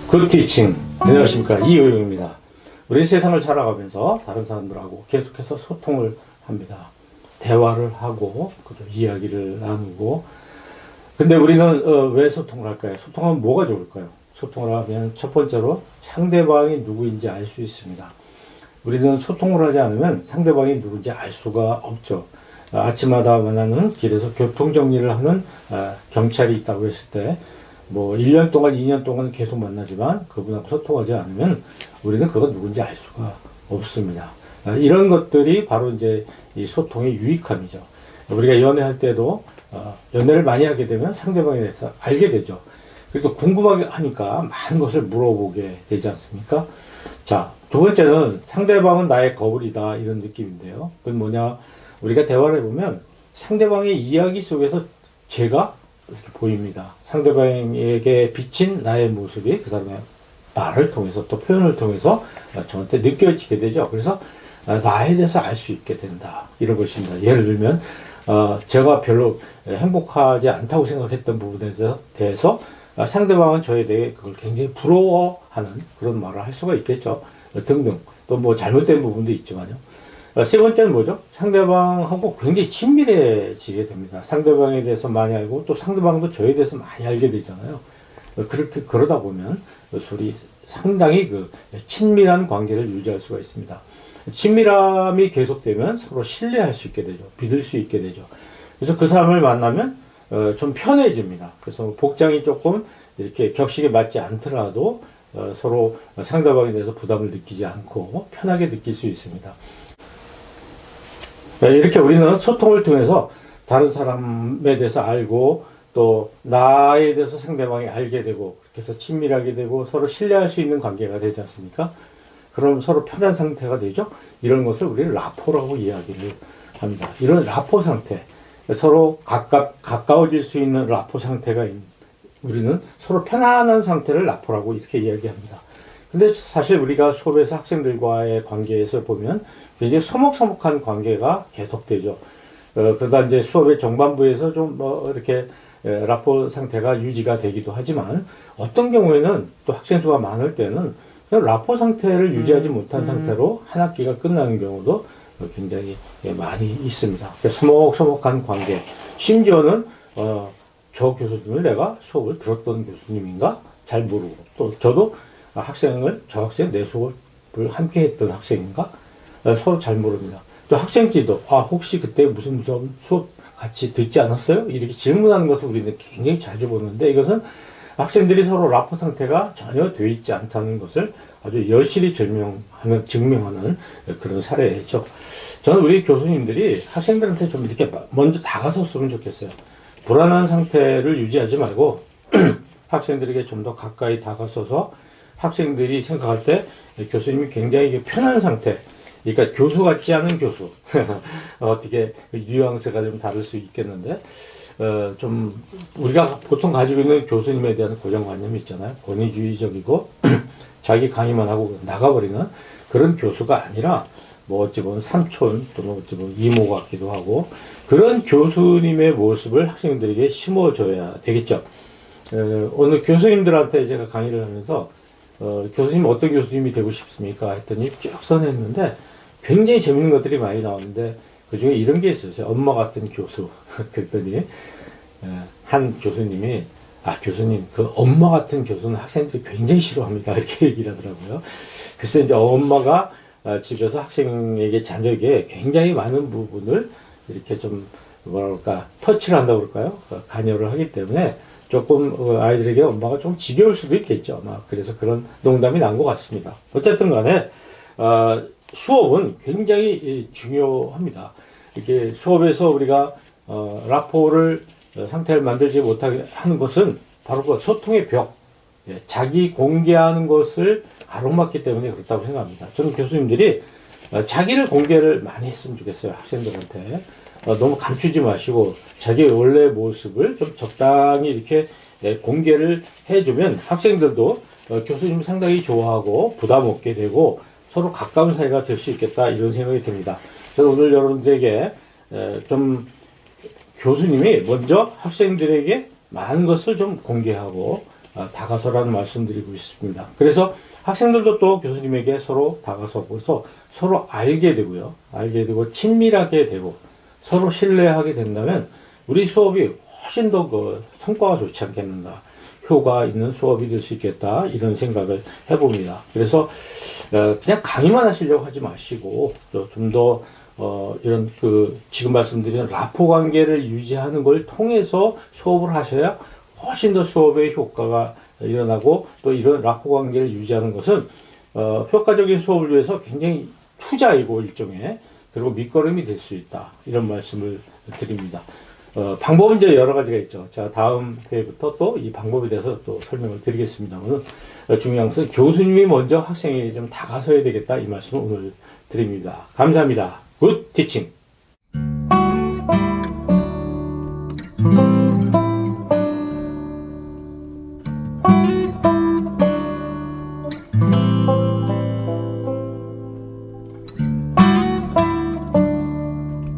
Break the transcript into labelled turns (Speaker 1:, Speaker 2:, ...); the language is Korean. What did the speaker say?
Speaker 1: 굿티칭, 안녕하십니까, 이의용입니다. 우리 세상을 살아가면서 다른 사람들하고 계속해서 소통을 합니다. 대화를 하고 이야기를 나누고. 근데 우리는 왜 소통을 할까요? 소통하면 뭐가 좋을까요? 소통을 하면 첫 번째로 상대방이 누구인지 알 수 있습니다. 우리는 소통을 하지 않으면 상대방이 누군지 알 수가 없죠. 아침마다 만나는 길에서 교통정리를 하는 경찰이 있다고 했을 때 뭐 1년 동안 2년 동안 계속 만나지만 그분하고 소통하지 않으면 우리는 그가 누군지 알 수가 없습니다. 이런 것들이 바로 이제 이 소통의 유익함이죠. 우리가 연애할 때도 연애를 많이 하게 되면 상대방에 대해서 알게 되죠. 그래서 궁금하게 하니까 많은 것을 물어보게 되지 않습니까? 자, 두 번째는 상대방은 나의 거울이다, 이런 느낌인데요. 그건 뭐냐, 우리가 대화를 해보면 상대방의 이야기 속에서 제가 이렇게 보입니다. 상대방에게 비친 나의 모습이 그 사람의 말을 통해서 또 표현을 통해서 저한테 느껴지게 되죠. 그래서 나에 대해서 알 수 있게 된다, 이런 것입니다. 예를 들면 제가 별로 행복하지 않다고 생각했던 부분에 대해서 상대방은 저에 대해 그걸 굉장히 부러워하는 그런 말을 할 수가 있겠죠. 등등. 또 뭐 잘못된 부분도 있지만요. 세 번째는 뭐죠? 상대방하고 굉장히 친밀해지게 됩니다. 상대방에 대해서 많이 알고 또 상대방도 저에 대해서 많이 알게 되잖아요. 그러다 보면 둘이 상당히 친밀한 관계를 유지할 수가 있습니다. 친밀함이 계속되면 서로 신뢰할 수 있게 되죠. 믿을 수 있게 되죠. 그래서 그 사람을 만나면 좀 편해집니다. 그래서 복장이 조금 이렇게 격식에 맞지 않더라도 서로 상대방에 대해서 부담을 느끼지 않고 편하게 느낄 수 있습니다. 이렇게 우리는 소통을 통해서 다른 사람에 대해서 알고 또 나에 대해서 상대방이 알게 되고 그렇게 해서 친밀하게 되고 서로 신뢰할 수 있는 관계가 되지 않습니까? 그럼 서로 편한 상태가 되죠. 이런 것을 우리는 라포라고 이야기를 합니다. 이런 라포 상태, 서로 가까워질 수 있는 라포 상태가 우리는 서로 편안한 상태를 라포라고 이렇게 이야기합니다. 근데 사실 우리가 수업에서 학생들과의 관계에서 보면 굉장히 서먹서먹한 관계가 계속되죠. 그러다 이제 수업의 정반부에서 좀 이렇게 라포 상태가 유지가 되기도 하지만 어떤 경우에는 또 학생 수가 많을 때는 그냥 라포 상태를 유지하지 못한 상태로 한 학기가 끝나는 경우도 굉장히 많이 있습니다. 서먹서먹한 관계. 심지어는 저 교수님을 내가 수업을 들었던 교수님인가 잘 모르고 또 저도 저 학생 내 수업을 함께 했던 학생인가 서로 잘 모릅니다. 또 학생끼리도 혹시 그때 무슨 수업 같이 듣지 않았어요? 이렇게 질문하는 것을 우리는 굉장히 자주 보는데 이것은 학생들이 서로 라포 상태가 전혀 되어 있지 않다는 것을 아주 여실히 증명하는 그런 사례죠. 저는 우리 교수님들이 학생들한테 좀 이렇게 먼저 다가섰으면 좋겠어요. 불안한 상태를 유지하지 말고 학생들에게 좀 더 가까이 다가서서 학생들이 생각할 때 교수님이 굉장히 편한 상태, 그러니까 교수 같지 않은 교수 어떻게 뉘앙스가 좀 다를 수 있겠는데 좀 우리가 보통 가지고 있는 교수님에 대한 고정관념이 있잖아요. 권위주의적이고 자기 강의만 하고 나가버리는 그런 교수가 아니라 뭐 어찌 보면 삼촌 또는 어찌 보면 이모 같기도 하고 그런 교수님의 모습을 학생들에게 심어줘야 되겠죠. 오늘 교수님들한테 제가 강의를 하면서 교수님 어떤 교수님이 되고 싶습니까? 했더니 쭉 써냈는데 굉장히 재밌는 것들이 많이 나오는데 그 중에 이런 게 있었어요. 엄마 같은 교수. 그랬더니 한 교수님이 교수님 그 엄마 같은 교수는 학생들이 굉장히 싫어합니다. 이렇게 얘기를 하더라고요. 그래서 이제 엄마가 집에서 학생에게 자녀에게 굉장히 많은 부분을 이렇게 좀 뭐랄까 터치를 한다고 그럴까요? 관여를 하기 때문에 조금 아이들에게 엄마가 좀 지겨울 수도 있겠죠. 그래서 그런 농담이 난 것 같습니다. 어쨌든 간에 수업은 굉장히 중요합니다. 이렇게 수업에서 우리가 라포를 상태를 만들지 못하게 하는 것은 바로 그 소통의 벽, 자기 공개하는 것을 가로막기 때문에 그렇다고 생각합니다. 저는 교수님들이 자기를 공개를 많이 했으면 좋겠어요. 학생들한테. 너무 감추지 마시고 자기 원래 모습을 좀 적당히 이렇게 공개를 해주면 학생들도 교수님 상당히 좋아하고 부담 없게 되고 서로 가까운 사이가 될 수 있겠다, 이런 생각이 듭니다. 그래서 오늘 여러분들에게 좀 교수님이 먼저 학생들에게 많은 것을 좀 공개하고 다가서라는 말씀드리고 싶습니다. 그래서 학생들도 또 교수님에게 서로 다가서서 서로 알게 되고요. 알게 되고 친밀하게 되고 서로 신뢰하게 된다면 우리 수업이 훨씬 더 그 성과가 좋지 않겠는가. 효과 있는 수업이 될 수 있겠다. 이런 생각을 해봅니다. 그래서 그냥 강의만 하시려고 하지 마시고 좀 더 이런 그 지금 말씀드린 라포 관계를 유지하는 걸 통해서 수업을 하셔야 훨씬 더 수업의 효과가 일어나고 또 이런 라포 관계를 유지하는 것은 효과적인 수업을 위해서 굉장히 투자이고 일종의 그리고 밑거름이 될 수 있다. 이런 말씀을 드립니다. 방법은 이제 여러 가지가 있죠. 자, 다음 회부터 또 이 방법에 대해서 또 설명을 드리겠습니다만 중요한 것은 교수님이 먼저 학생에게 좀 다가서야 되겠다. 이 말씀을 오늘 드립니다. 감사합니다. 굿 티칭!